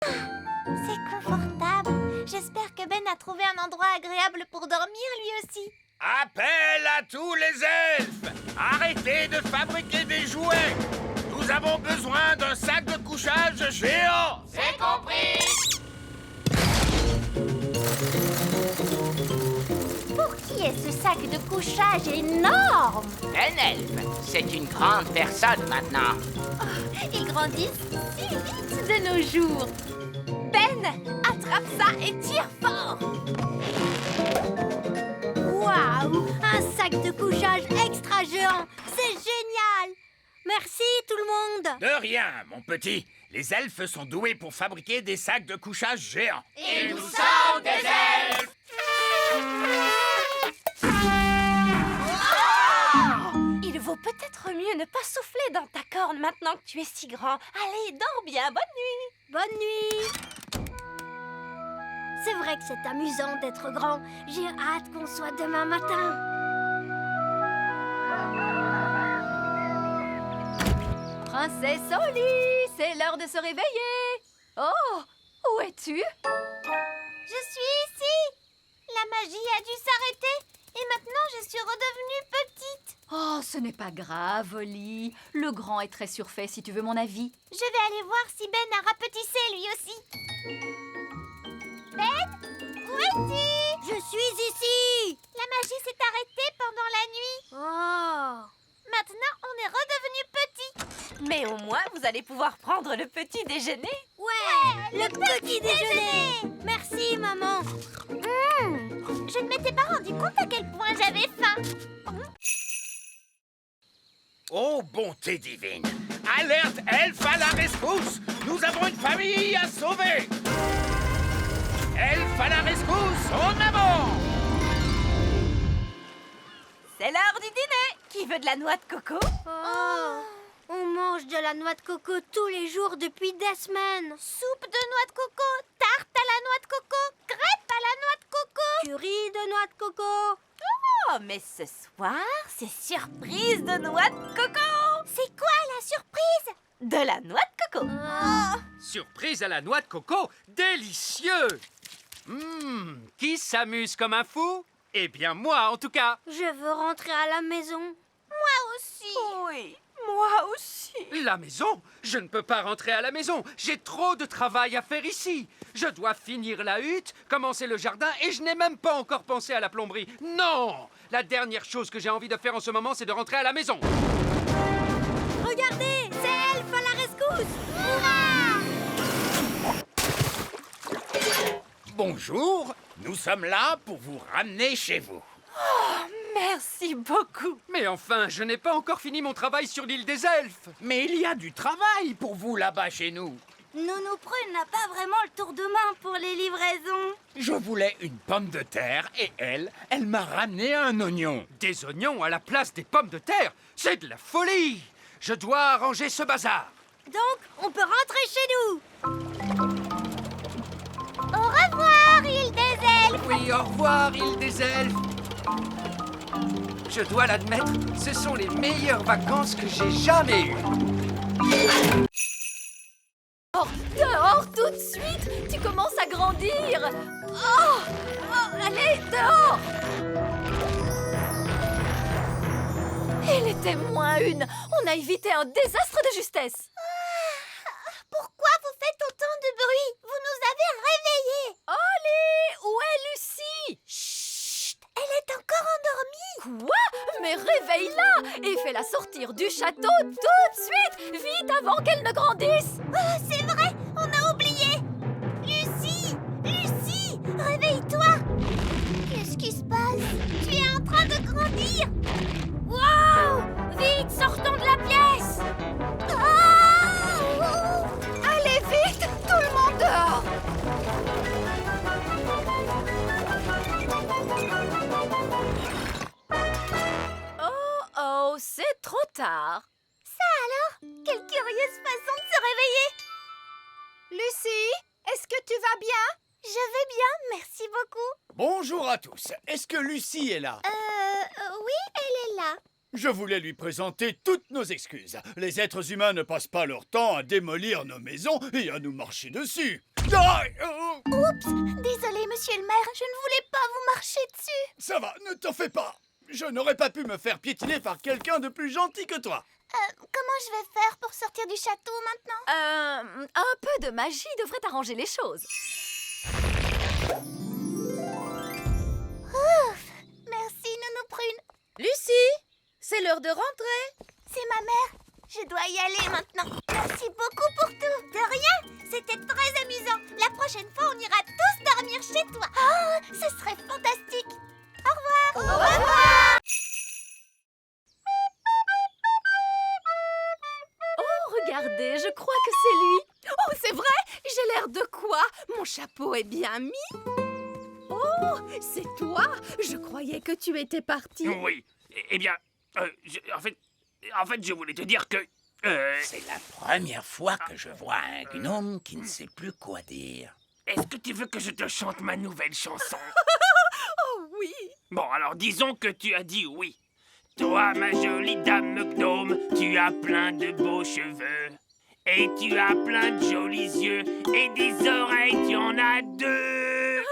C'est confortable. J'espère que Ben a trouvé un endroit agréable pour dormir lui aussi. Appel à tous les elfes! Arrêtez de fabriquer des jouets! Nous avons besoin d'un sac de couchage géant! C'est compris. Pour qui est ce sac de couchage énorme? Un elfe, c'est une grande personne maintenant. Ils grandissent si vite de nos jours. Ben, attrape ça et tire fort. Waouh, un sac de couchage extra géant. C'est génial. Merci tout le monde. De rien, mon petit. Les elfes sont doués pour fabriquer des sacs de couchage géants. Et nous sommes des elfes. Il vaut peut-être mieux ne pas souffler dans ta corne maintenant que tu es si grand. Allez, dors bien. Bonne nuit. Bonne nuit. C'est vrai que c'est amusant d'être grand. J'ai hâte qu'on soit demain matin. Princesse Oli, c'est l'heure de se réveiller. Oh, où es-tu? Je suis ici. La magie a dû s'arrêter. Et maintenant, je suis redevenue petite. Oh, ce n'est pas grave, Oli. Le grand est très surfait, si tu veux mon avis. Je vais aller voir si Ben a rapetissé lui aussi. Ben, où es-tu? Je suis ici. La magie s'est arrêtée pendant la nuit. Oh. Maintenant, on est redevenu petit. Mais au moins, vous allez pouvoir prendre le petit déjeuner. Ouais, le petit déjeuner. Merci, maman. Je ne m'étais pas rendu compte à quel point j'avais faim. Oh, bonté divine! Alerte elfe à la rescousse! Nous avons une famille à sauver! Elfe à la rescousse, en avant! C'est l'heure du dîner. Qui veut de la noix de coco? Oh, on mange de la noix de coco tous les jours depuis des semaines. Soupe de noix de coco, tarte à la noix de coco, crêpes à la noix de coco, curry de noix de coco. Oh, mais ce soir, c'est surprise de noix de coco. C'est quoi la surprise? De la noix de coco. Surprise à la noix de coco, délicieux! Qui s'amuse comme un fou? Eh bien moi, en tout cas. Je veux rentrer à la maison. Moi aussi. Oui, moi aussi. La maison? Je ne peux pas rentrer à la maison. J'ai trop de travail à faire ici. Je dois finir la hutte, commencer le jardin et je n'ai même pas encore pensé à la plomberie. Non! La dernière chose que j'ai envie de faire en ce moment, c'est de rentrer à la maison. regardez, c'est Elf à la rescousse. Bonjour, nous sommes là pour vous ramener chez vous. Merci beaucoup. Mais enfin, je n'ai pas encore fini mon travail sur l'île des elfes. Mais il y a du travail pour vous là-bas chez nous. Nounou Prune n'a pas vraiment le tour de main pour les livraisons. Je voulais une pomme de terre et elle m'a ramené un oignon. Des oignons à la place des pommes de terre, c'est de la folie. Je dois arranger ce bazar. Donc, on peut rentrer chez nous. Au revoir, île des elfes. Oui, au revoir, île des elfes. Je dois l'admettre, ce sont les meilleures vacances que j'ai jamais eues. Dehors tout de suite. Tu commences à grandir. Oh, allez, dehors. Il était moins une. On a évité un désastre de justesse. Pourquoi vous faites autant de bruit? Vous nous avez réveillés. Ollie, où est Lucie? Chut, elle est encore endormie. Quoi? Mais réveille-la et fais-la sortir du château tout de suite. Vite avant qu'elle ne grandisse. Oh, c'est vrai, on a oublié. Lucie, Lucie, réveille-toi. Qu'est-ce qui se passe? Tu es en train de grandir. Wow! Vite, sortons de la pièce. Allez vite, tout le monde dehors. Oh, c'est trop tard. Ça alors? Quelle curieuse façon de se réveiller. Lucie, est-ce que tu vas bien? Je vais bien, merci beaucoup. Bonjour à tous. Est-ce que Lucie est là? Oui, elle est là. Je voulais lui présenter toutes nos excuses. Les êtres humains ne passent pas leur temps à démolir nos maisons et à nous marcher dessus. Oups, désolé, monsieur le maire, je ne voulais pas vous marcher dessus. Ça va, ne t'en fais pas. Je n'aurais pas pu me faire piétiner par quelqu'un de plus gentil que toi. Comment je vais faire pour sortir du château maintenant? Un peu de magie devrait arranger les choses. Ouf, merci, Nounou Prune. Lucie, c'est l'heure de rentrer. C'est ma mère. Je dois y aller maintenant. Merci beaucoup pour tout. De rien, c'était très amusant. La prochaine fois, on ira tous dormir chez toi. Oh, ce serait fantastique. Au revoir. Au revoir. Oh, regardez, je crois que c'est lui. Oh, c'est vrai? J'ai l'air de quoi? Mon chapeau est bien mis. Oh, c'est toi? Je croyais que tu étais parti. Oui. Eh bien, en fait, je voulais te dire que... C'est la première fois que je vois un gnome qui ne sait plus quoi dire. Est-ce que tu veux que je te chante ma nouvelle chanson? Oh oui. Bon, alors disons que tu as dit oui. Toi, ma jolie dame gnome, tu as plein de beaux cheveux. Et tu as plein de jolis yeux. Et des oreilles, tu en as deux.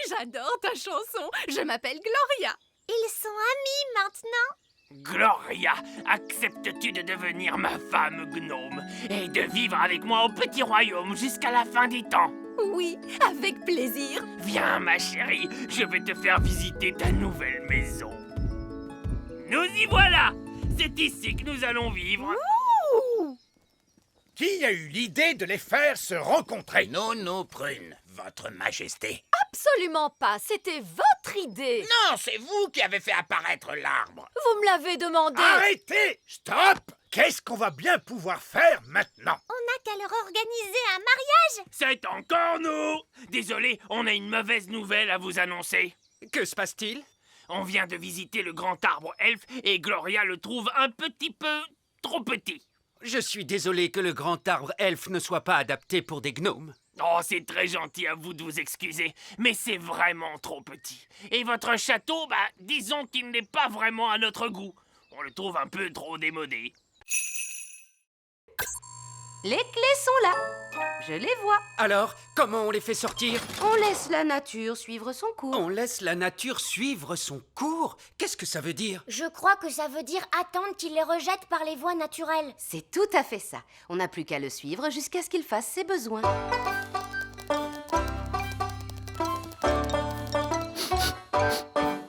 J'adore ta chanson. Je m'appelle Gloria. Ils sont amis maintenant. Gloria, acceptes-tu de devenir ma femme gnome et de vivre avec moi au petit royaume jusqu'à la fin des temps? Oui, avec plaisir. Viens, ma chérie, je vais te faire visiter ta nouvelle maison. Nous y voilà! C'est ici que nous allons vivre. Ouh! Qui a eu l'idée de les faire se rencontrer? Nounou Prune, votre majesté. Absolument pas, c'était votre idée. Non, c'est vous qui avez fait apparaître l'arbre. Vous me l'avez demandé. Arrêtez! Stop! Qu'est-ce qu'on va bien pouvoir faire maintenant? On n'a qu'à leur organiser un mariage. C'est encore nous! Désolé, on a une mauvaise nouvelle à vous annoncer. Que se passe-t-il? On vient de visiter le grand arbre elfe et Gloria le trouve un petit peu trop petit. Je suis désolé que le grand arbre elfe ne soit pas adapté pour des gnomes. Oh, c'est très gentil à vous de vous excuser, mais c'est vraiment trop petit. Et votre château, disons qu'il n'est pas vraiment à notre goût. On le trouve un peu trop démodé. Les clés sont là. Je les vois. Alors, comment on les fait sortir? On laisse la nature suivre son cours. On laisse la nature suivre son cours? Qu'est-ce que ça veut dire? Je crois que ça veut dire attendre qu'il les rejette par les voies naturelles. C'est tout à fait ça. On n'a plus qu'à le suivre jusqu'à ce qu'il fasse ses besoins.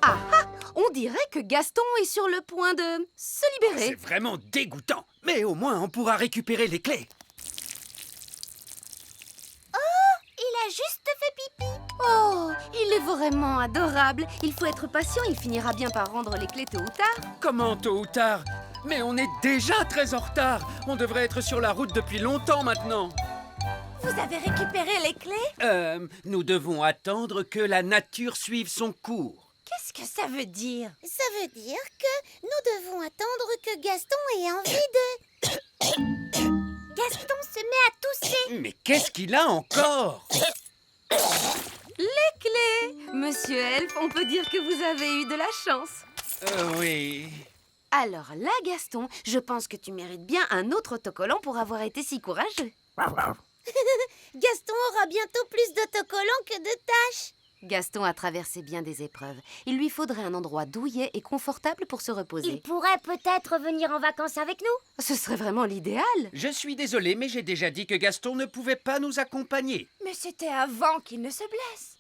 Ah ah! On dirait que que Gaston est sur le point de se libérer. C'est vraiment dégoûtant. Mais au moins, on pourra récupérer les clés. Il a juste fait pipi. Oh, il est vraiment adorable. Il faut être patient, il finira bien par rendre les clés tôt ou tard. Comment tôt ou tard? Mais on est déjà très en retard. On devrait être sur la route depuis longtemps maintenant. Vous avez récupéré les clés? Nous devons attendre que la nature suive son cours. Qu'est-ce que ça veut dire? Ça veut dire que nous devons attendre que Gaston ait envie de... Gaston se met à tousser. Mais qu'est-ce qu'il a encore? Les clés! Monsieur Elf, on peut dire que vous avez eu de la chance. Oui. Alors là, Gaston, je pense que tu mérites bien un autre autocollant pour avoir été si courageux. Gaston aura bientôt plus d'autocollants que de tâches. Gaston a traversé bien des épreuves. Il lui faudrait un endroit douillet et confortable pour se reposer. Il pourrait peut-être venir en vacances avec nous. Ce serait vraiment l'idéal. Je suis désolé, mais j'ai déjà dit que Gaston ne pouvait pas nous accompagner. Mais c'était avant qu'il ne se blesse.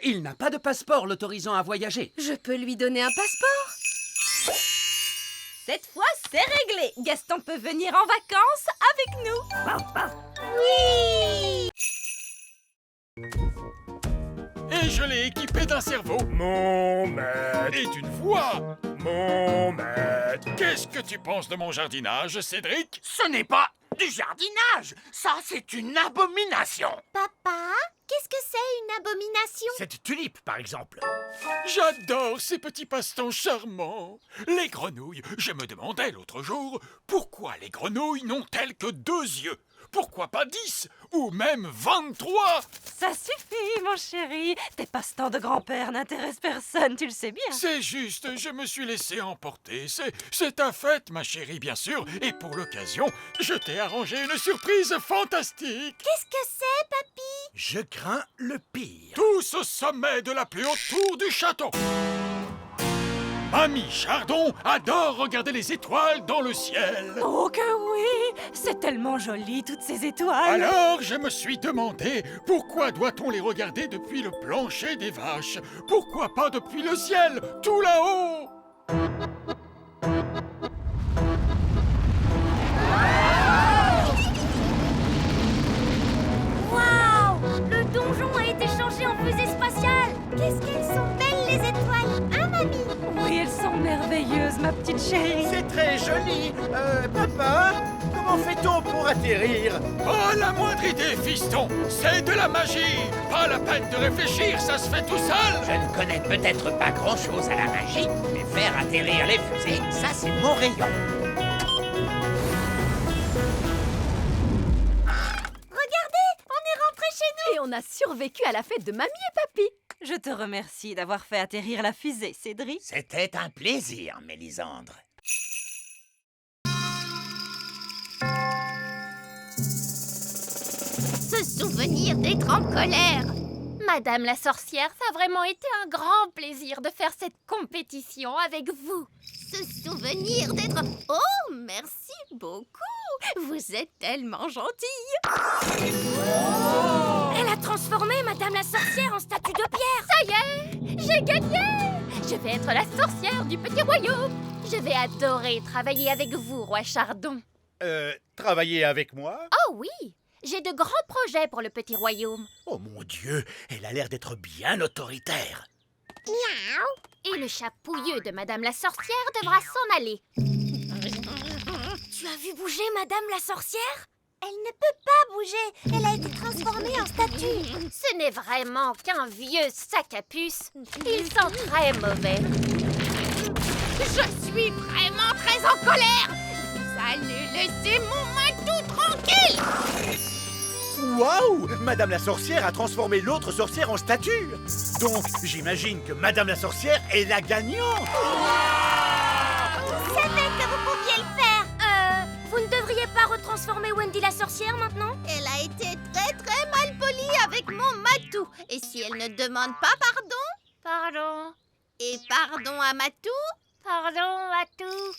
Il n'a pas de passeport l'autorisant à voyager. Je peux lui donner un passeport? Cette fois, c'est réglé. Gaston peut venir en vacances avec nous. Oui! Et je l'ai équipé d'un cerveau. Mon maître. Et d'une voix. Mon maître. Qu'est-ce que tu penses de mon jardinage, Cédric? Ce n'est pas du jardinage. Ça, c'est une abomination. Papa, qu'est-ce que c'est une abomination? Cette tulipe, par exemple. J'adore ces petits passe-temps charmants. Les grenouilles. Je me demandais l'autre jour, pourquoi les grenouilles n'ont-elles que 2 yeux? Pourquoi pas 10 ou même 23? Ça suffit, mon chéri. Tes passe-temps de grand-père n'intéressent personne, tu le sais bien. C'est juste, je me suis laissé emporter. C'est ta fête, ma chérie, bien sûr. Et pour l'occasion, je t'ai arrangé une surprise fantastique. Qu'est-ce que c'est, papy? Je crains le pire. Tous au sommet de la plus haute tour du château. Mamie Chardon adore regarder les étoiles dans le ciel. Oh que oui! C'est tellement joli, toutes ces étoiles. Alors, je me suis demandé, pourquoi doit-on les regarder depuis le plancher des vaches? Pourquoi pas depuis le ciel, tout là-haut? Waouh! Le donjon a été changé en fusée spatiale. Qu'est-ce qu'elles sont belles, les étoiles, hein, mamie? Oui, elles sont merveilleuses, ma petite chérie. C'est très joli. Papa, comment fait-on pour atterrir? Pas la moindre idée, fiston. C'est de la magie. Pas la peine de réfléchir, ça se fait tout seul. Je ne connais peut-être pas grand-chose à la magie, mais faire atterrir les fusées, ça c'est mon rayon. Regardez, on est rentré chez nous. Et on a survécu à la fête de mamie et papy. Je te remercie d'avoir fait atterrir la fusée, Cédric. C'était un plaisir, Mélisandre. Se souvenir d'être en colère. Madame la sorcière, ça a vraiment été un grand plaisir de faire cette compétition avec vous. Se souvenir d'être... Oh, merci beaucoup. Vous êtes tellement gentille. Elle a transformé Madame la sorcière en statue de pierre. Ça y est, j'ai gagné. Je vais être la sorcière du petit royaume. Je vais adorer travailler avec vous, roi Chardon. Travailler avec moi? Oh oui, j'ai de grands projets pour le petit royaume. Oh mon Dieu, elle a l'air d'être bien autoritaire. Miaou. Et le chat pouilleux de Madame la sorcière devra s'en aller. Tu as vu bouger Madame la sorcière? Elle ne peut pas bouger. Elle a été transformée en statue. Ce n'est vraiment qu'un vieux sac à puce. Il sent très mauvais. Je suis vraiment très en colère. Vous allez laisser mon Matou tranquille. Waouh! Madame la sorcière a transformé l'autre sorcière en statue. Donc, j'imagine que Madame la sorcière est la gagnante. Je savais que vous pouviez le faire. Vous ne devriez pas retransformer Wendy la sorcière maintenant? Elle a été très mal polie avec mon Matou. Et si elle ne demande pas pardon? Pardon. Et pardon à Matou? Pardon, Matou.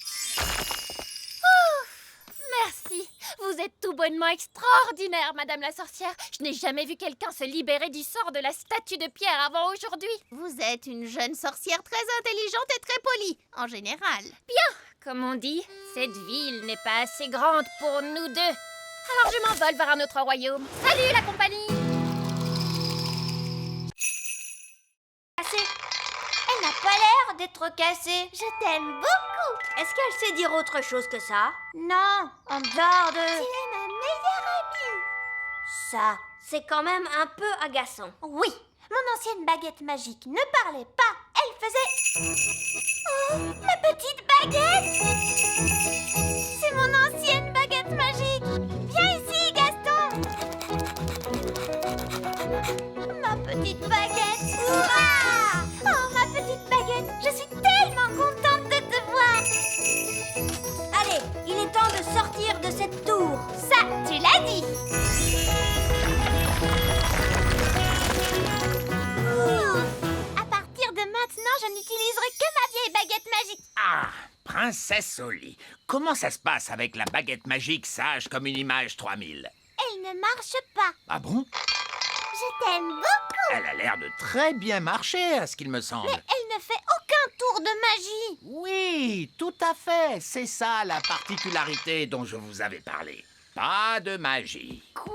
Merci. Vous êtes tout bonnement extraordinaire, Madame la sorcière. Je n'ai jamais vu quelqu'un se libérer du sort de la statue de pierre avant aujourd'hui. Vous êtes une jeune sorcière très intelligente et très polie, en général. Bien, comme on dit, cette ville n'est pas assez grande pour nous deux. Alors je m'envole vers un autre royaume. Salut la compagnie! Cassée. Elle n'a pas l'air d'être cassée. Je t'aime beaucoup. Est-ce qu'elle sait dire autre chose que ça? Non, en dehors de... Tu es ma meilleure amie. Ça, c'est quand même un peu agaçant. Oui, mon ancienne baguette magique ne parlait pas. Elle faisait... Oh, ma petite baguette! C'est mon ancienne baguette magique. Viens ici, Gaston. Ma petite baguette. Ouah! Oh, ma petite baguette, je suis tellement contente de te voir. Allez, il est temps de sortir de cette tour. Ça, tu l'as dit. À partir de maintenant, je n'utiliserai que ma vieille baguette magique. Ah, Princesse Oli, comment ça se passe avec la baguette magique sage comme une image 3000? Elle ne marche pas. Ah bon? Je t'aime beaucoup. Elle a l'air de très bien marcher, à ce qu'il me semble. Mais elle ne fait aucun tour de magie. Oui, tout à fait. C'est ça la particularité dont je vous avais parlé. Pas de magie. Quoi?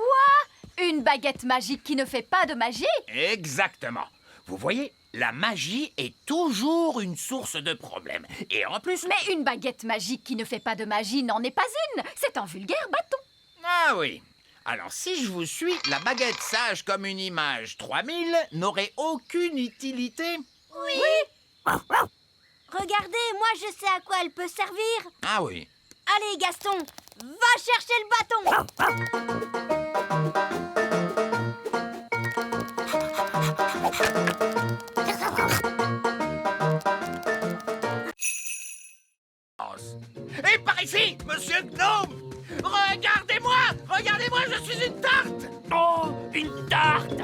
Une baguette magique qui ne fait pas de magie? Exactement. Vous voyez, la magie est toujours une source de problèmes. Et en plus... Mais une baguette magique qui ne fait pas de magie n'en est pas une. C'est un vulgaire bâton. Ah oui. Alors, si je vous suis, la baguette sage comme une image 3000 n'aurait aucune utilité. Oui. Regardez, moi je sais à quoi elle peut servir. Ah oui. Allez, Gaston, va chercher le bâton. Et par ici, Monsieur Gnome! Regardez-moi! Regardez-moi, je suis une tarte! Oh, une tarte!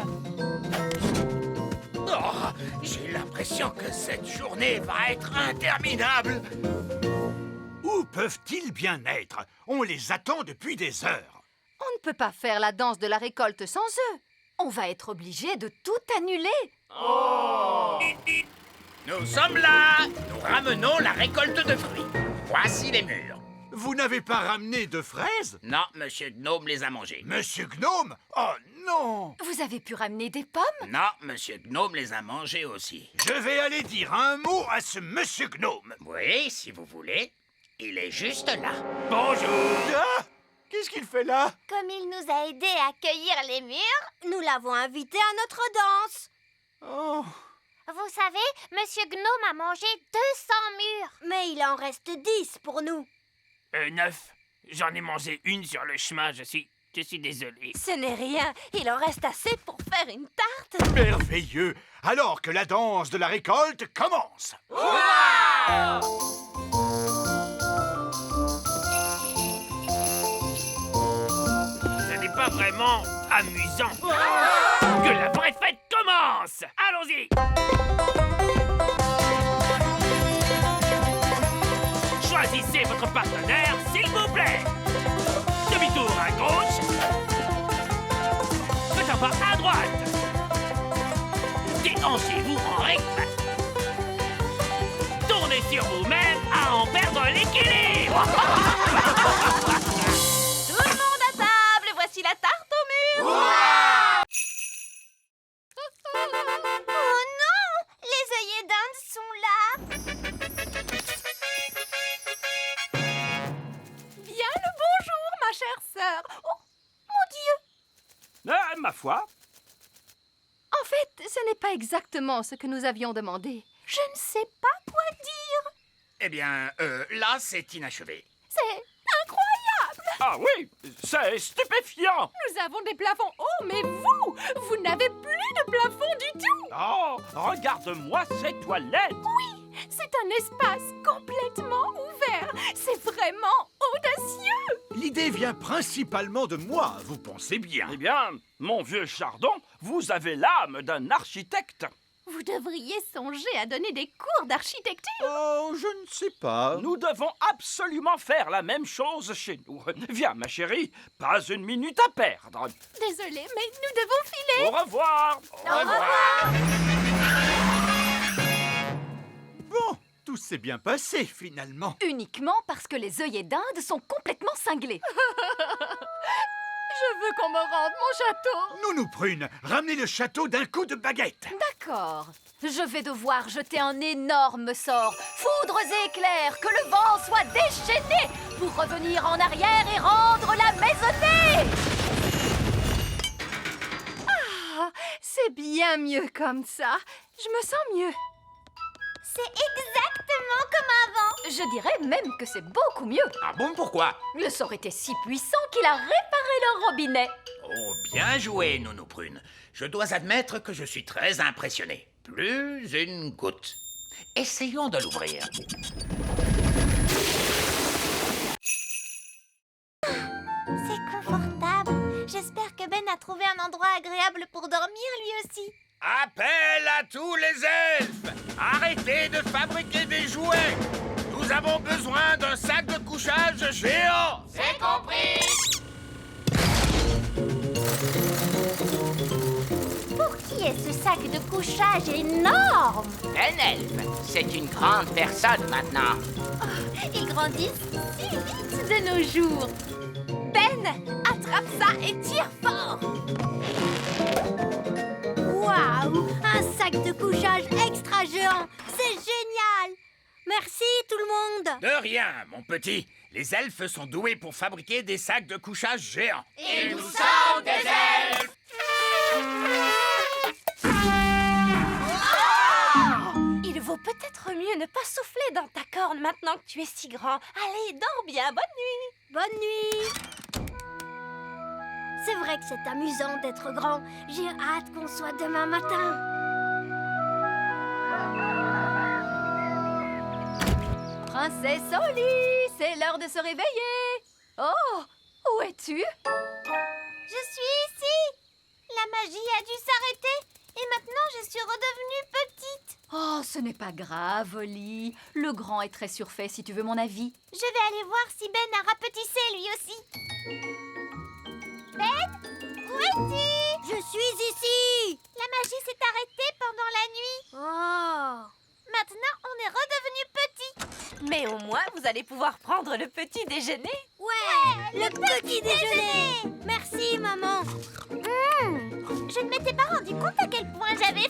Oh, j'ai l'impression que cette journée va être interminable. Où peuvent-ils bien être? On les attend depuis des heures. On ne peut pas faire la danse de la récolte sans eux. On va être obligé de tout annuler. Oh! Nous sommes là! Nous ramenons la récolte de fruits. Voici les murs. Vous n'avez pas ramené de fraises? Non, Monsieur Gnome les a mangées. Monsieur Gnome? Oh non! Vous avez pu ramener des pommes? Non, Monsieur Gnome les a mangées aussi. Je vais aller dire un mot à ce Monsieur Gnome. Oui, si vous voulez. Il est juste là. Bonjour! Ah! Qu'est-ce qu'il fait là? Comme il nous a aidés à cueillir les murs, nous l'avons invité à notre danse. Oh! Vous savez, Monsieur Gnome a mangé 200 murs. Mais il en reste 10 pour nous. 9. J'en ai mangé une sur le chemin, je suis désolé. Ce n'est rien, il en reste assez pour faire une tarte. Merveilleux! Alors que la danse de la récolte commence! Ce n'est pas vraiment amusant. Que la vraie fête commence! Allons-y! Choisissez votre partenaire, s'il vous plaît. Demi-tour à gauche. Faites un pas à droite. Déhanchez-vous en rythme. Tournez sur vous-même à en perdre l'équilibre. Tout le monde à table, voici la tarte au mur. Oh non! Les œillets d'Inde sont là. Bien le bonjour, ma chère sœur. Oh, mon Dieu! Ma foi, En fait, ce n'est pas exactement ce que nous avions demandé. Je ne sais pas quoi dire. Eh bien, là, c'est inachevé. C'est incroyable. ah oui, c'est stupéfiant. Nous avons des plafonds hauts, mais vous n'avez plus de plafond du tout. Oh, regarde-moi ces toilettes. Oui, c'est un espace complètement ouvert. C'est vraiment audacieux. L'idée vient principalement de moi, vous pensez bien. Eh bien, mon vieux Chardon, vous avez l'âme d'un architecte. Vous devriez songer à donner des cours d'architecture. Oh, je ne sais pas. Nous devons absolument faire la même chose chez nous. Viens, ma chérie, pas une minute à perdre. Désolée, mais nous devons filer. Au revoir. Au revoir. Bon, tout s'est bien passé, finalement. Uniquement parce que les œillets d'Inde sont complètement cinglés. Je veux qu'on me rende mon château. Nounou Prune, ramenez le château d'un coup de baguette. D'accord. Je vais devoir jeter un énorme sort. Foudres et éclairs, que le vent soit déchaîné pour revenir en arrière et rendre la maisonnée. Ah, c'est bien mieux comme ça. Je me sens mieux. C'est exactement comme avant. Je dirais même que c'est beaucoup mieux. Ah bon, pourquoi? Le sort était si puissant qu'il a réparé le robinet. Oh, bien joué, Nounou Prune. Je dois admettre que je suis très impressionné. Plus une goutte. Essayons de l'ouvrir. C'est confortable. J'espère que Ben a trouvé un endroit agréable pour dormir lui aussi. Appel à tous les elfes! Arrêtez de fabriquer des jouets! Nous avons besoin d'un sac de couchage géant! C'est compris! Pour qui est ce sac de couchage énorme? Ben Elfe, c'est une grande personne maintenant. Ils grandissent si vite de nos jours. Ben, attrape ça et tire fort. Waouh! Un sac de couchage extra géant! C'est génial! Merci tout le monde! De rien, mon petit. Les elfes sont doués pour fabriquer des sacs de couchage géants. Et nous sommes des elfes! Il vaut peut-être mieux ne pas souffler dans ta corne maintenant que tu es si grand. Allez, dors bien, bonne nuit. Bonne nuit! C'est vrai que c'est amusant d'être grand. J'ai hâte qu'on soit demain matin. Princesse Oli, c'est l'heure de se réveiller. Oh, où es-tu? Je suis ici! La magie a dû s'arrêter et maintenant je suis redevenue petite. Oh, ce n'est pas grave, Oli. Le grand est très surfait, si tu veux mon avis. Je vais aller voir si Ben a rapetissé lui aussi. Ben, où es-tu? Je suis ici. La magie s'est arrêtée pendant la nuit. Oh. Maintenant, on est redevenu petit. Mais au moins, vous allez pouvoir prendre le petit déjeuner. Ouais, le petit déjeuner. Merci, maman. Je ne m'étais pas rendu compte à quel point j'avais